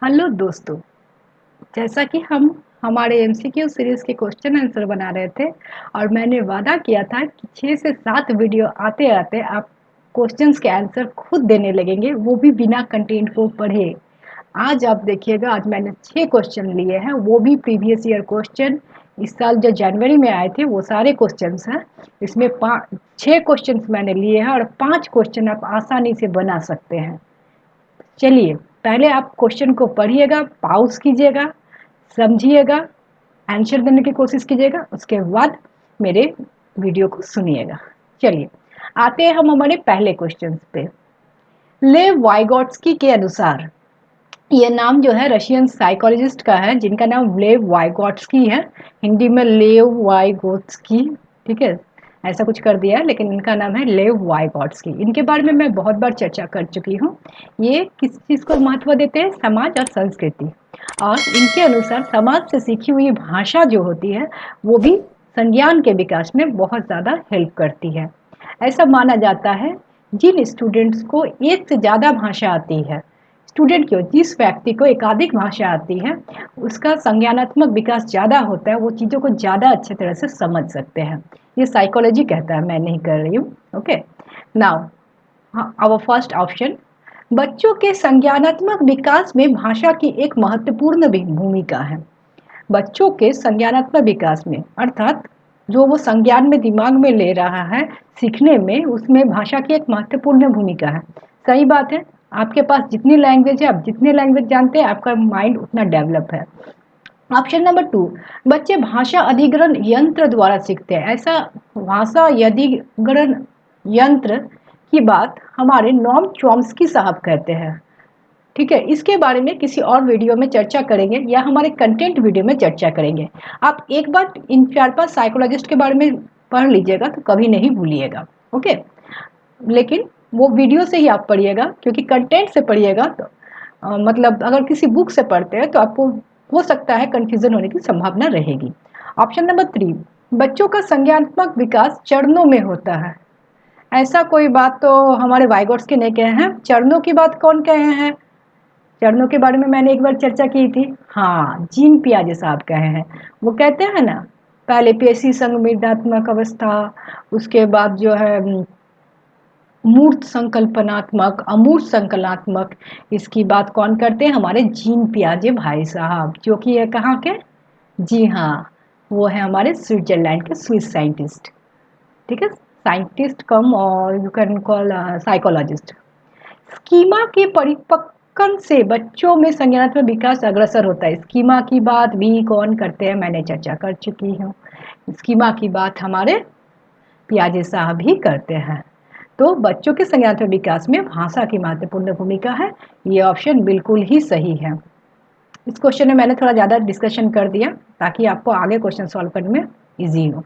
Hello दोस्तों। जैसा कि हम हमारे एमसीक्यू सीरीज के क्वेश्चन आंसर बना रहे थे और मैंने वादा किया था कि 6 से 7 वीडियो आते आते आप क्वेश्चंस के आंसर खुद देने लगेंगे, वो भी बिना कंटेंट को पढ़े। आज आप देखिएगा, आज मैंने 6 क्वेश्चन लिए हैं, वो भी प्रीवियस ईयर क्वेश्चन। इस साल जो जनवरी में आए थे वो सारे क्वेश्चंस हैं। इसमें 6 क्वेश्चंस मैंने लिए हैं और 5 क्वेश्चन आप आसानी से बना सकते हैं। चलिए, पहले आप क्वेश्चन को पढ़िएगा, पॉज़ कीजिएगा, समझिएगा, आंसर देने की कोशिश कीजिएगा, उसके बाद मेरे वीडियो को सुनिएगा। चलिए, आते हैं हम हमारे पहले क्वेश्चन पे। लेव वाइगोट्स्की के अनुसार, ये नाम जो है रशियन साइकोलॉजिस्ट का है जिनका नाम लेव वाइगोट्स्की है। हिंदी में लेव वाइगोट्स्की, ठीक है, ऐसा कुछ कर दिया है, लेकिन इनका नाम है लेव वाइगोट्स्की। इनके बारे में मैं बहुत बार चर्चा कर चुकी हूँ। ये किस चीज़ को महत्व देते हैं? समाज और संस्कृति। और इनके अनुसार समाज से सीखी हुई भाषा जो होती है वो भी संज्ञान के विकास में बहुत ज़्यादा हेल्प करती है। ऐसा माना जाता है जिन स्टूडेंट्स को एक से ज़्यादा भाषा आती है, स्टूडेंट क्यों, जिस व्यक्ति को एकाधिक भाषा आती है उसका संज्ञानात्मक विकास ज़्यादा होता है, वो चीज़ों को ज़्यादा अच्छे तरह से समझ सकते हैं। ये साइकोलॉजी कहता है, मैं नहीं कर रही हूँ। Okay, now our first option, बच्चों के संज्ञानात्मक विकास में भाषा की एक महत्वपूर्ण भूमिका है। बच्चों के संज्ञानात्मक विकास में, अर्थात जो वो संज्ञान में दिमाग में ले रहा है, सीखने में, उसमें भाषा की एक महत्वपूर्ण भूमिका है। सही बात है, आपके पास जितनी लैंग्वेज है, आप जितने लैंग्वेज जानते हैं, आपका माइंड उतना डेवलप है। ऑप्शन नंबर 2, बच्चे भाषा अधिग्रहण यंत्र द्वारा सीखते हैं। ऐसा भाषा अधिग्रहण यंत्र की बात हमारे नॉम चॉम्स्की साहब कहते हैं। ठीक है, इसके बारे में किसी और वीडियो में चर्चा करेंगे या हमारे कंटेंट वीडियो में चर्चा करेंगे। आप एक बार इन 4-5 साइकोलॉजिस्ट के बारे में पढ़ लीजिएगा तो कभी नहीं भूलिएगा। ओके, लेकिन वो वीडियो से ही आप पढ़िएगा, क्योंकि कंटेंट से पढ़िएगा तो मतलब अगर किसी बुक से पढ़ते हैं तो आपको हो सकता है कन्फ्यूजन होने की संभावना रहेगी। ऑप्शन नंबर 3, बच्चों का संज्ञानात्मक विकास चरणों में होता है। ऐसा कोई बात तो हमारे वाइगोट्स के नहीं कहे हैं। चरणों की बात कौन कहे हैं? चरणों के बारे में मैंने एक बार चर्चा की थी। हाँ, जीन पियाजे साहब कहे हैं। वो कहते हैं ना, पहले पेशी संवेदनात्मक अवस्था, उसके बाद जो है मूर्त संकल्पनात्मक, अमूर्त संकल्पनात्मक। इसकी बात कौन करते हैं? हमारे जीन पियाजे भाई साहब, जो कि ये कहाँ के? जी हाँ, वो है हमारे स्विट्जरलैंड के स्विस साइंटिस्ट। ठीक है, साइंटिस्ट कम और you can call psychologist. Schema के परिपक्वन से बच्चों में संज्ञानात्मक विकास अग्रसर होता है। स्कीमा की बात भी कौन करते हैं? मैंने चर्चा कर चुकी हूँ। स्कीमा की बात हमारे पियाजे साहब ही करते हैं। तो बच्चों के संज्ञानात्मक विकास में भाषा की महत्वपूर्ण भूमिका है। ये ऑप्शन बिल्कुल ही सही है। इस क्वेश्चन में मैंने थोड़ा ज़्यादा डिस्कशन कर दिया ताकि आपको आगे क्वेश्चन सॉल्व करने में ईजी हो।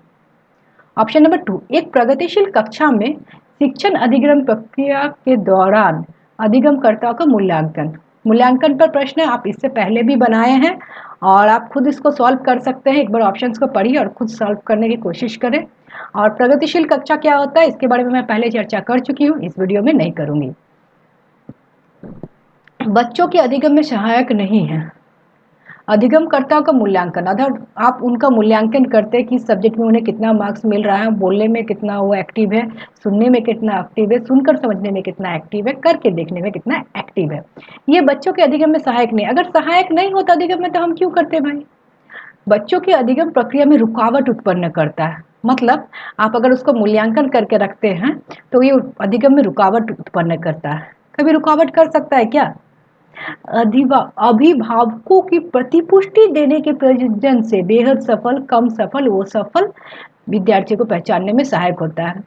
ऑप्शन नंबर 2, एक प्रगतिशील कक्षा में शिक्षण अधिगम प्रक्रिया के दौरान अधिगमकर्ता का मूल्यांकन। मूल्यांकन पर प्रश्न आप इससे पहले भी बनाए हैं और आप खुद इसको सॉल्व कर सकते हैं। एक बार ऑप्शंस को पढ़िए और खुद सॉल्व करने की कोशिश करें। और प्रगतिशील कक्षा क्या होता है इसके बारे में मैं पहले चर्चा कर चुकी हूँ, इस वीडियो में नहीं करूँगी। बच्चों के अधिगम में सहायक नहीं है। अधिगमकर्ताओं का मूल्यांकन, अगर आप उनका मूल्यांकन करते हैं कि सब्जेक्ट में उन्हें कितना मार्क्स मिल रहा है, बोलने में कितना वो एक्टिव है, सुनने में कितना एक्टिव है, सुनकर समझने में कितना एक्टिव है, करके देखने में कितना एक्टिव है। ये बच्चों के अधिगम में सहायक नहीं। अगर सहायक नहीं होता अधिगम में तो हम क्यों करते भाई? बच्चों की अधिगम प्रक्रिया में रुकावट उत्पन्न करता है। मतलब आप अगर उसको मूल्यांकन करके रखते हैं तो ये अधिगम में रुकावट उत्पन्न करता है। कभी रुकावट कर सकता है क्या? अभिभावकों की प्रतिपुष्टि देने के प्रयोजन से बेहद सफल, कम सफल, वो सफल विद्यार्थी को पहचानने में सहायक होता है।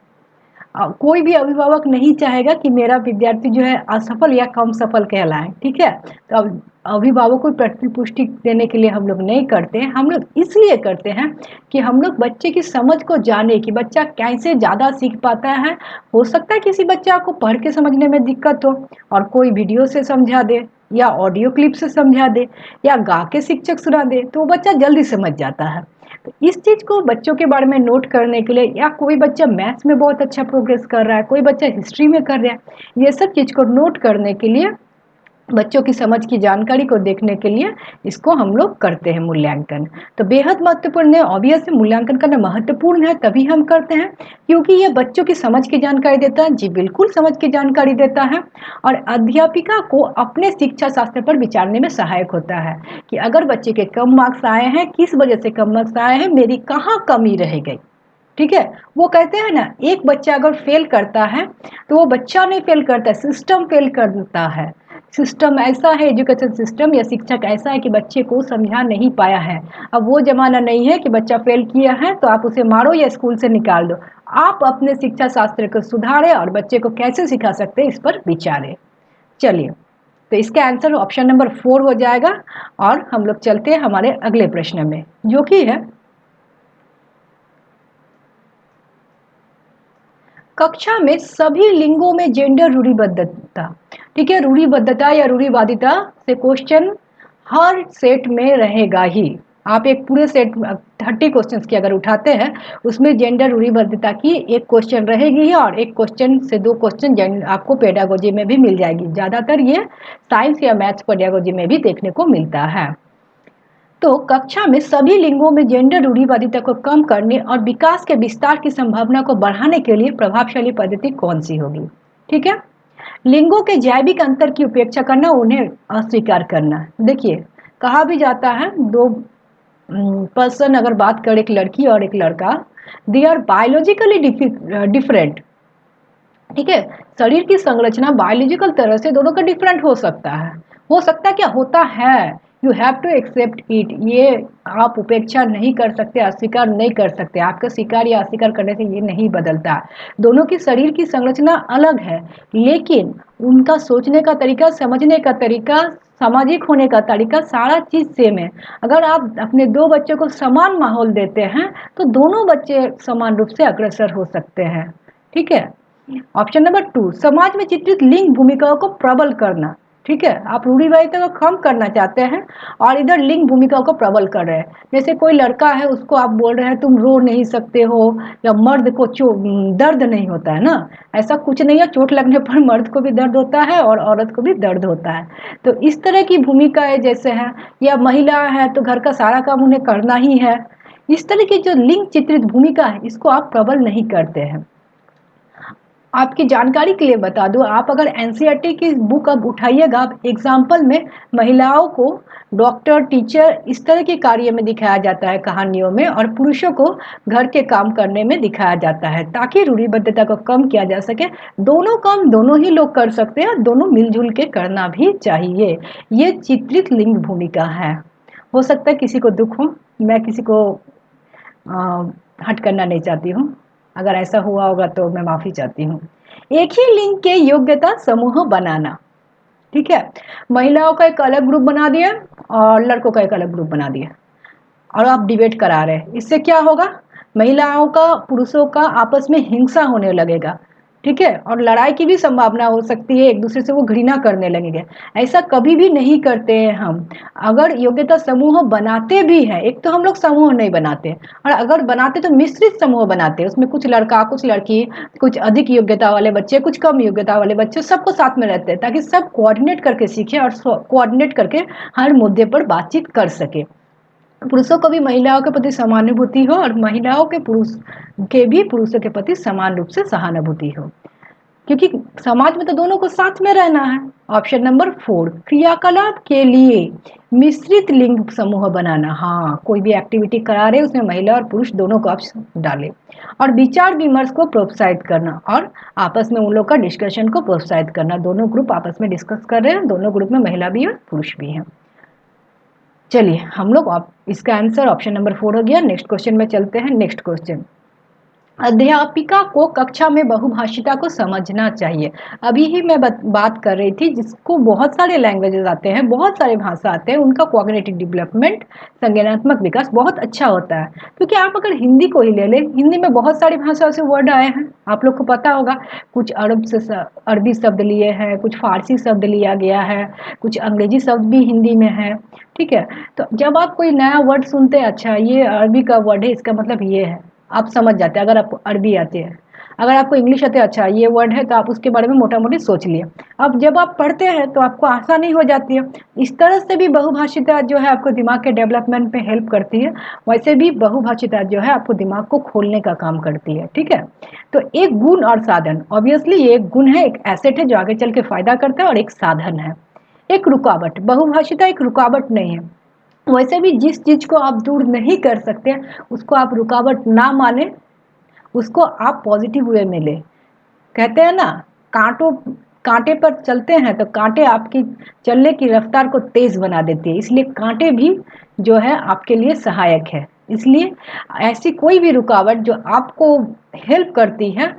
कोई भी अभिभावक नहीं चाहेगा कि मेरा विद्यार्थी जो है असफल या कम सफल कहलाए। ठीक है, तो अब अभिभावकों को प्रतिपुष्टि देने के लिए हम लोग नहीं करते हैं। हम लोग इसलिए करते हैं कि हम लोग बच्चे की समझ को जाने कि बच्चा कैसे ज़्यादा सीख पाता है। हो सकता है किसी बच्चा को पढ़ के समझने में दिक्कत हो और कोई वीडियो से समझा दे या ऑडियो क्लिप से समझा दे या गा के शिक्षक सुना दे तो वो बच्चा जल्दी समझ जाता है। तो इस चीज़ को बच्चों के बारे में नोट करने के लिए, या कोई बच्चा मैथ्स में बहुत अच्छा प्रोग्रेस कर रहा है, कोई बच्चा हिस्ट्री में कर रहा है, ये सब चीज़ को नोट करने के लिए बच्चों की समझ की जानकारी को देखने के लिए इसको हम लोग करते हैं मूल्यांकन। तो बेहद महत्वपूर्ण है, ऑब्वियस है मूल्यांकन करना महत्वपूर्ण है, तभी हम करते हैं क्योंकि ये बच्चों की समझ की जानकारी देता है। जी बिल्कुल समझ की जानकारी देता है और अध्यापिका को अपने शिक्षा शास्त्र पर विचारने में सहायक होता है कि अगर बच्चे के कम मार्क्स आए हैं, किस वजह से कम मार्क्स आए हैं, मेरी कहाँ कमी रह गई। ठीक है, वो कहते हैं ना, एक बच्चा अगर फेल करता है तो वो बच्चा नहीं फेल करता है, सिस्टम फेल करता है। सिस्टम ऐसा है, एजुकेशन सिस्टम या शिक्षक ऐसा है कि बच्चे को समझा नहीं पाया है। अब वो जमाना नहीं है कि बच्चा फेल किया है तो आप उसे मारो या स्कूल से निकाल दो। आप अपने शिक्षा शास्त्र को सुधारें और बच्चे को कैसे सिखा सकते हैं इस पर विचारें। चलिए, तो इसका आंसर ऑप्शन नंबर 4 हो जाएगा। और हम लोग चलते हैं हमारे अगले प्रश्न में, जो कि है कक्षा में सभी लिंगों में जेंडर रूढ़िबद्धता। ठीक है, रूढ़िबद्धता या रूढ़िवादिता से क्वेश्चन हर सेट में रहेगा ही। आप एक पूरे सेट 30 क्वेश्चंस की अगर उठाते हैं, उसमें जेंडर रूढ़िबद्धता की एक क्वेश्चन रहेगी ही और एक क्वेश्चन से 2 क्वेश्चन आपको पेडागोजी में भी मिल जाएगी। ज़्यादातर ये साइंस या मैथ्स पेडागोजी में भी देखने को मिलता है। तो कक्षा में सभी लिंगों में जेंडर रूढ़िवादिता को कम करने और विकास के विस्तार की संभावना को बढ़ाने के लिए प्रभावशाली पद्धति कौन सी होगी। ठीक है, लिंगों के जैविक अंतर की उपेक्षा करना, उन्हें अस्वीकार करना। देखिए, कहा भी जाता है दो पर्सन अगर बात करें, एक लड़की और एक लड़का, दे आर बायोलॉजिकली डिफरेंट। ठीक है, शरीर की संरचना बायोलॉजिकल तरह से दोनों का डिफरेंट हो सकता है। हो सकता है, क्या होता है, you have to accept it. ये आप उपेक्षा नहीं कर सकते, अस्वीकार नहीं कर सकते। आपका स्वीकार या अस्वीकार करने से ये नहीं बदलता। दोनों की शरीर की संरचना अलग है, लेकिन उनका सोचने का तरीका, समझने का तरीका, सामाजिक होने का तरीका, सारा चीज़ सेम है। अगर आप अपने 2 बच्चों को समान माहौल देते हैं तो दोनों बच्चे समान रूप से अग्रसर हो सकते हैं। ठीक है, ऑप्शन नंबर 2, समाज में चित्रित लिंग भूमिकाओं को प्रबल करना। ठीक है, आप रूढ़िवादिता को कम करना चाहते हैं और इधर लिंग भूमिकाओं को प्रबल कर रहे हैं। जैसे कोई लड़का है, उसको आप बोल रहे हैं तुम रो नहीं सकते हो, या मर्द को दर्द नहीं होता है ना। ऐसा कुछ नहीं है, चोट लगने पर मर्द को भी दर्द होता है और औरत को भी दर्द होता है। तो इस तरह की भूमिकाएं जैसे हैं, या महिला है तो घर का सारा काम उन्हें करना ही है। इस तरह की जो लिंग चित्रित भूमिका है, इसको आप प्रबल नहीं करते हैं। आपकी जानकारी के लिए बता दूं, आप अगर एनसीईआरटी की बुक अब उठाइएगा, आप एग्जाम्पल में महिलाओं को डॉक्टर, टीचर इस तरह के कार्य में दिखाया जाता है कहानियों में, और पुरुषों को घर के काम करने में दिखाया जाता है, ताकि रूढ़िबद्धता को कम किया जा सके। दोनों काम दोनों ही लोग कर सकते हैं, दोनों मिलजुल के करना भी चाहिए। ये चित्रित लिंग भूमिका है। हो सकता है किसी को दुख हो, मैं किसी को हट करना नहीं चाहती हूँ। अगर ऐसा हुआ होगा तो मैं माफ़ी चाहती हूँ। एक ही लिंग के योग्यता समूह बनाना। ठीक है, महिलाओं का एक अलग ग्रुप बना दिया और लड़कों का एक अलग ग्रुप बना दिया और आप डिबेट करा रहे हैं। इससे क्या होगा, महिलाओं का, पुरुषों का आपस में हिंसा होने लगेगा। ठीक है, और लड़ाई की भी संभावना हो सकती है, एक दूसरे से वो घृणा करने लगेंगे। ऐसा कभी भी नहीं करते हैं हम। अगर योग्यता समूह बनाते भी हैं, एक तो हम लोग समूह नहीं बनाते, और अगर बनाते तो मिश्रित समूह बनाते हैं, उसमें कुछ लड़का, कुछ लड़की, कुछ अधिक योग्यता वाले बच्चे, कुछ कम योग्यता वाले बच्चे, सबको साथ में रहते हैं, ताकि सब कोऑर्डिनेट करके सीखे और कोऑर्डिनेट करके हर मुद्दे पर बातचीत कर सके। पुरुषों को भी महिलाओं के प्रति समानुभूति हो और महिलाओं के भी पुरुषों के प्रति समान रूप से सहानुभूति हो, क्योंकि समाज में तो दोनों को साथ में रहना है। ऑप्शन नंबर 4, क्रियाकलाप के लिए मिश्रित लिंग समूह बनाना। हाँ, कोई भी एक्टिविटी करा रहे उसमें महिला और पुरुष दोनों को आप डालें, और विचार विमर्श को प्रोत्साहित करना, और आपस में उन लोग का डिस्कशन को प्रोत्साहित करना। दोनों ग्रुप आपस में डिस्कस कर रहे हैं, दोनों ग्रुप में महिला भी और पुरुष भी हैं। चलिए, हम लोग इसका आंसर ऑप्शन नंबर 4 हो गया। नेक्स्ट क्वेश्चन में चलते हैं। नेक्स्ट क्वेश्चन, अध्यापिका को कक्षा में बहुभाषिता को समझना चाहिए। अभी ही मैं बात कर रही थी, जिसको बहुत सारे लैंग्वेजेस आते हैं, बहुत सारे भाषा आते हैं, उनका कॉग्निटिव डेवलपमेंट, संज्ञानात्मक विकास बहुत अच्छा होता है। क्योंकि आप अगर हिंदी को ही ले लें, हिंदी में बहुत सारी भाषाओं से वर्ड आए हैं, आप लोग को पता होगा। कुछ अरबी शब्द लिए हैं, कुछ फारसी शब्द लिया गया है, कुछ अंग्रेजी शब्द भी हिंदी में है। ठीक है, तो जब आप कोई नया वर्ड सुनते हैं, अच्छा ये अरबी का वर्ड है, इसका मतलब ये है, आप समझ जाते हैं अगर आप अरबी आती है। अगर आपको इंग्लिश आते अच्छा ये वर्ड है तो आप उसके बारे में मोटा मोटी सोच लिए। अब जब आप पढ़ते हैं तो आपको आसानी हो जाती है। इस तरह से भी बहुभाषिता जो है आपको दिमाग के डेवलपमेंट पे हेल्प करती है, वैसे भी बहुभाषिता जो है आपको दिमाग को खोलने का काम करती है। ठीक है, तो एक गुण और साधन, ऑब्वियसली ये एक गुण है, एक एसेट है जो आगे चल के फायदा करता है, और एक साधन है, एक रुकावट। बहुभाषिता एक रुकावट नहीं है। वैसे भी जिस चीज को आप दूर नहीं कर सकते उसको आप रुकावट ना माने, उसको आप पॉजिटिव वे में ले। कहते हैं ना, कांटों कांटे पर चलते हैं तो कांटे आपकी चलने की रफ्तार को तेज बना देती है, इसलिए कांटे भी जो है आपके लिए सहायक है। इसलिए ऐसी कोई भी रुकावट जो आपको हेल्प करती है,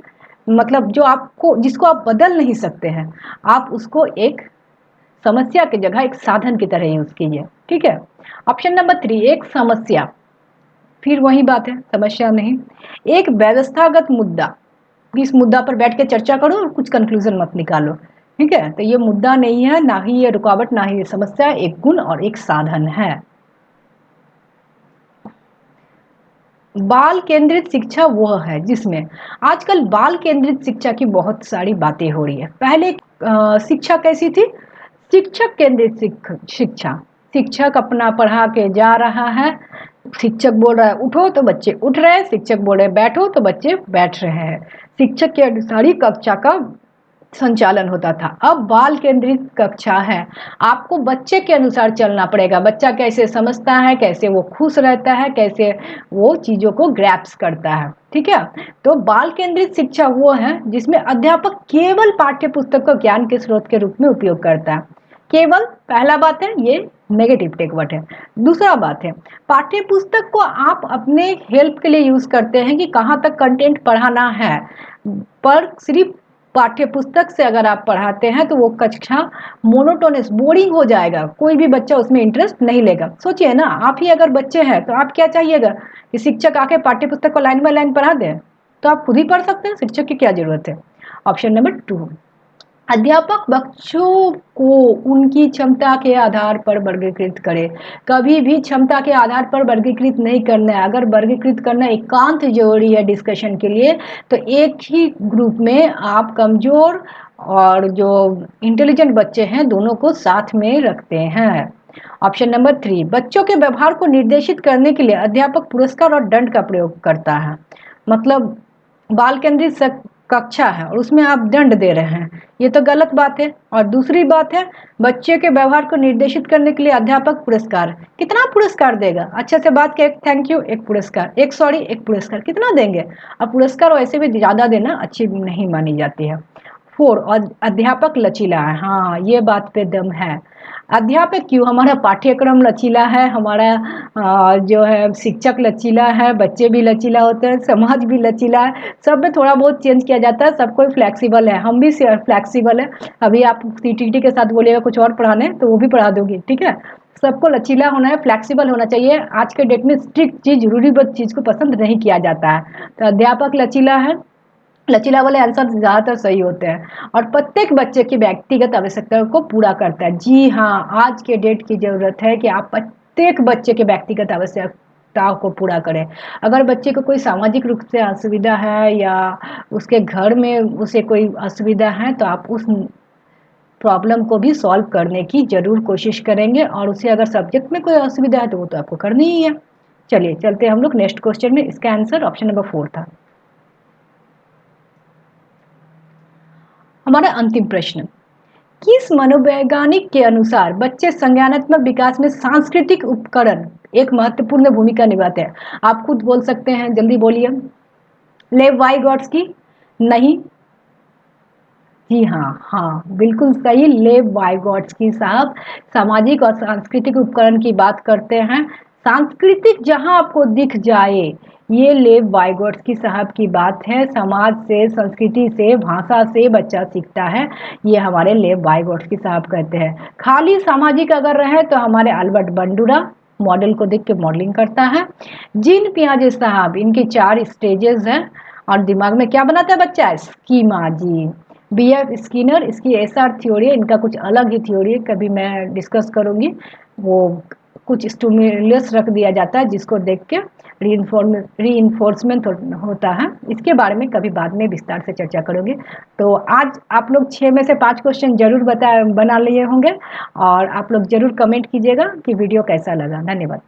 मतलब जो आपको, जिसको आप बदल नहीं सकते हैं, आप उसको एक समस्या की जगह एक साधन की तरह यूज कीजिए। ठीक है, ऑप्शन नंबर 3, एक समस्या, फिर वही बात है, समस्या नहीं, एक व्यवस्थागत मुद्दा। इस मुद्दा पर बैठ के चर्चा करो और कुछ कंक्लूजन मत निकालो। ठीक है, तो ये मुद्दा नहीं है, ना ही ये रुकावट, ना ही ये समस्या, एक गुण और एक साधन है। बाल केंद्रित शिक्षा वो है जिसमें, आजकल बाल केंद्रित शिक्षा की बहुत सारी बातें हो रही है। पहले शिक्षा कैसी थी? शिक्षक केंद्रित शिक्षा, शिक्षक अपना पढ़ा के जा रहा है, शिक्षक बोल रहा है उठो तो बच्चे उठ रहे हैं, शिक्षक बोल रहे हैं बैठो तो बच्चे बैठ रहे हैं, शिक्षक के अनुसार ही कक्षा का संचालन होता था। अब बाल केंद्रित कक्षा है, आपको बच्चे के अनुसार चलना पड़ेगा, बच्चा कैसे समझता है, कैसे वो खुश रहता है, कैसे वो चीज़ों को ग्रैप्स करता है। ठीक है, तो बाल केंद्रित शिक्षा वो है जिसमें अध्यापक केवल पाठ्य पुस्तक को ज्ञान के स्रोत के रूप में उपयोग करता है। केवल, पहला बात है ये नेगेटिव टेकवर्ड है। दूसरा बात है, पाठ्य पुस्तक को आप अपने हेल्प के लिए यूज करते हैं कि कहाँ तक कंटेंट पढ़ाना है, पर सिर्फ पाठ्य पुस्तक से अगर आप पढ़ाते हैं तो वो कक्षा मोनोटोनस, बोरिंग हो जाएगा, कोई भी बच्चा उसमें इंटरेस्ट नहीं लेगा। सोचिए ना, आप ही अगर बच्चे हैं तो आप क्या चाहिएगा कि शिक्षक आके पाठ्य पुस्तक को लाइन बाय लाइन पढ़ा दें? तो आप खुद ही पढ़ सकते हैं, शिक्षक की क्या जरूरत है। ऑप्शन नंबर 2, अध्यापक बच्चों को उनकी क्षमता के आधार पर वर्गीकृत करे। कभी भी क्षमता के आधार पर वर्गीकृत नहीं करना है। अगर वर्गीकृत करना एकांत जरूरी है डिस्कशन के लिए, तो एक ही ग्रुप में आप कमजोर और जो इंटेलिजेंट बच्चे हैं दोनों को साथ में रखते हैं। ऑप्शन नंबर 3, बच्चों के व्यवहार को निर्देशित करने के लिए अध्यापक पुरस्कार और दंड का प्रयोग करता है। मतलब बाल केंद्रित कक्षा है और उसमें आप दंड दे रहे हैं, ये तो गलत बात है। और दूसरी बात है, बच्चे के व्यवहार को निर्देशित करने के लिए अध्यापक पुरस्कार, कितना पुरस्कार देगा? अच्छे से बात के, एक थैंक यू एक पुरस्कार, एक सॉरी एक पुरस्कार, कितना देंगे? अब पुरस्कार वैसे भी ज़्यादा देना अच्छी नहीं मानी जाती है। 4, और अध्यापक लचीला है। हाँ, ये बात पे दम है। अध्यापक क्यों? हमारा पाठ्यक्रम लचीला है, हमारा जो है शिक्षक लचीला है, बच्चे भी लचीला होते हैं, समाज भी लचीला है, सब में थोड़ा बहुत चेंज किया जाता है, सब कोई फ्लेक्सिबल है, हम भी फ्लेक्सिबल है। अभी आप सीटीटी के साथ बोलिएगा कुछ और पढ़ाने तो वो भी पढ़ा दोगी। ठीक है, सबको लचीला होना है, फ्लेक्सिबल होना चाहिए। आज के डेट में स्ट्रिक्ट चीज, रूढ़िबद्ध चीज को पसंद नहीं किया जाता है। तो अध्यापक लचीला है, लचीला वाले आंसर ज़्यादातर सही होते हैं, और प्रत्येक बच्चे की व्यक्तिगत आवश्यकताओं को पूरा करता है। जी हाँ, आज के डेट की ज़रूरत है कि आप प्रत्येक बच्चे के व्यक्तिगत आवश्यकताओं को पूरा करें। अगर बच्चे को कोई सामाजिक रूप से असुविधा है या उसके घर में उसे कोई असुविधा है तो आप उस प्रॉब्लम को भी सॉल्व करने की ज़रूर कोशिश करेंगे, और उसे अगर सब्जेक्ट में कोई असुविधा है तो वो तो आपको करनी ही है। चलिए चलते हम लोग नेक्स्ट क्वेश्चन में। इसका आंसर ऑप्शन नंबर 4 था। हमारा अंतिम प्रश्न, किस मनोवैज्ञानिक के अनुसार बच्चे संज्ञानात्मक विकास में सांस्कृतिक उपकरण एक महत्वपूर्ण भूमिका निभाते हैं? आप खुद बोल सकते हैं, जल्दी बोलिए। लेव वाइगॉट्स्की? नहीं। जी हाँ, हाँ बिल्कुल सही, लेव वाइगॉट्स्की साहब सामाजिक और सांस्कृतिक उपकरण की बात करते हैं। सांस्कृतिक जहां आपको दिख जाए, ये लेव वाइगॉट्स्की साहब की बात है। समाज से, संस्कृति से, भाषा से बच्चा सीखता है, ये हमारे लेव वाइगॉट्स्की साहब कहते हैं। खाली सामाजिक अगर रहे तो हमारे अल्बर्ट बंडूरा मॉडल को देख के मॉडलिंग करता है। जीन पियाजे साहब, इनके 4 स्टेजेस हैं, और दिमाग में क्या बनाता है बच्चा? स्कीमा। जी, BF स्किनर, इसकी SR थ्योरी है, इनका कुछ अलग ही थ्योरी है, कभी मैं डिस्कस करूंगी वो कुछ स्टिमुलस रख दिया जाता है जिसको देख के रीइंफोर्समेंट होता है। इसके बारे में कभी बाद में विस्तार से चर्चा करोगे। तो आज आप लोग 6 में से 5 क्वेश्चन जरूर बना लिए होंगे और आप लोग जरूर कमेंट कीजिएगा कि वीडियो कैसा लगा। धन्यवाद।